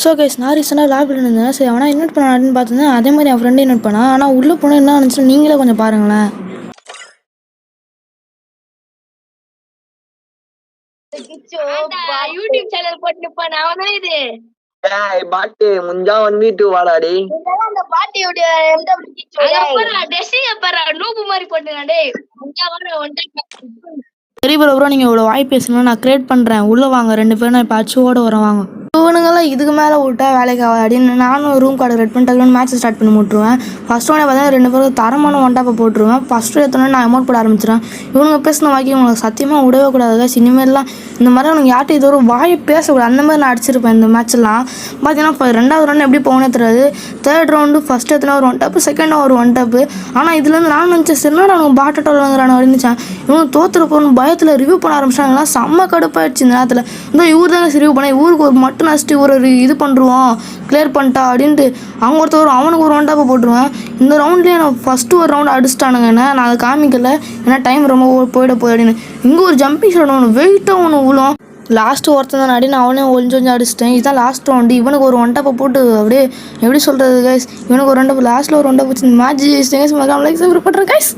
So guys நான் ரீசெண்டாக லாக்ல இருந்தேன். சரி அவனா இன்வைட் பண்ணான்னு பார்த்தேன். அதே மாதிரி என் ஃப்ரெண்டு இன்வைட் பண்ணான். ஆனால் உள்ளே போனால் என்ன நினச்சிட்டு நீங்களே கொஞ்சம் பாருங்களேன். யூடியூப் சேனல் போட்டுப்பான் அவன் இது பாட்டு முஞ்சா வந்துட்டு வாடாடி அந்த பாட்டு நூபு மாதிரி போட்டுங்க டேய் முஞ்சா வர சரி ப்ரோ நீங்கள் இவ்வளோ வாய் பேசணும், நான் கிரியேட் பண்ணுறேன். உள்ளே வாங்க 2 பேரும். நான் இப்போ அச்சோட வரேன் வாங்க. இவனுங்கெல்லாம் இதுக்கு மேலே விட்டா வேலைக்கு ஆகாது அப்படின்னு நானும் ரூம் கார்டு ரெட் பண்ணிட்டு மேட்ச் ஸ்டார்ட் பண்ணி விட்ருவேன். ஃபஸ்ட் ஒன்னே பார்த்தா 2 பேரும் தரமான ஒன்டாப்பை போட்டுருவேன். ஃபஸ்ட்டு எடுத்தோன்னே நான் அமௌண்ட் போட ஆரம்பிச்சிடுவேன். இவனுங்க பேசின வாக்கி இவங்களுக்கு சத்தியமாக விடவே கூடாது. இனிமேலாம் இந்த மாதிரி அவனுக்கு யார்கிட்ட இது ஒரு வாயை பேசக்கூடாது. அந்த மாதிரி நான் அடிச்சிருப்பேன் இந்த மேட்ச்லாம். பார்த்தீங்கன்னா இப்போ 2வது ரவுண்ட் எப்படி போகனே தெரியாது. 3rd ரவுண்டு ஃபஸ்ட் எத்தனை ஒரு 1 டாப்பு, 2nd ஒரு 1 டாப்பு. ஆனால் இதுலேருந்து நான் நினச்சேன் சரினா அவங்க பாட்டோட வாங்குறானு இருந்துச்சேன். இவங்க தோற்றுற போகணும் பயத்தில் ரிவ்யூ பண்ண ஆரம்பிச்சாங்களா. செம்ம கடுப்பாயிடுச்சு இந்த நேரத்தில். இந்த இவர் தாங்க ரிவ்யூ பண்ணேன். இவருக்கு ஒரு மட்டும் நஷ்டி ஒரு இது பண்ணுருவோம் கிளியர் பண்ணிட்டா அப்படின்ட்டு அவங்க ஒருத்தர் அவனுக்கு ஒரு 1 டாப்பை போட்டுருவேன். இந்த ரவுண்ட்லேயே நான் ஃபஸ்ட்டு ஒரு ரவுண்டு அடிச்சிட்டானுங்க. என்ன நான் அதை காமிக்கல, ஏன்னா டைம் ரொம்ப போயிட போய் அப்படின்னு. இங்கே ஒரு ஜம்பிங் ஷாட் ஒன்று வெயிட்டாக ஒன்று விழும். லாஸ்ட்டு ஒருத்தன் தான் அடி, நான் அவனே கொஞ்சம் அடிச்சிட்டேன். இதுதான் லாஸ்ட் ரவுண்டு. இவனுக்கு ஒரு 1 டாப்பை போட்டு அப்படியே எப்படி சொல்கிறது கைஸ், இவனுக்கு ஒரு 2 டாப்பு லாஸ்ட்டில் ஒரு 1 டாப்பு வச்சு மேட்ச் ஜெயிச்சிட்டேன் கைஸ். லைக் பண்ணுறேன் கைஸ்.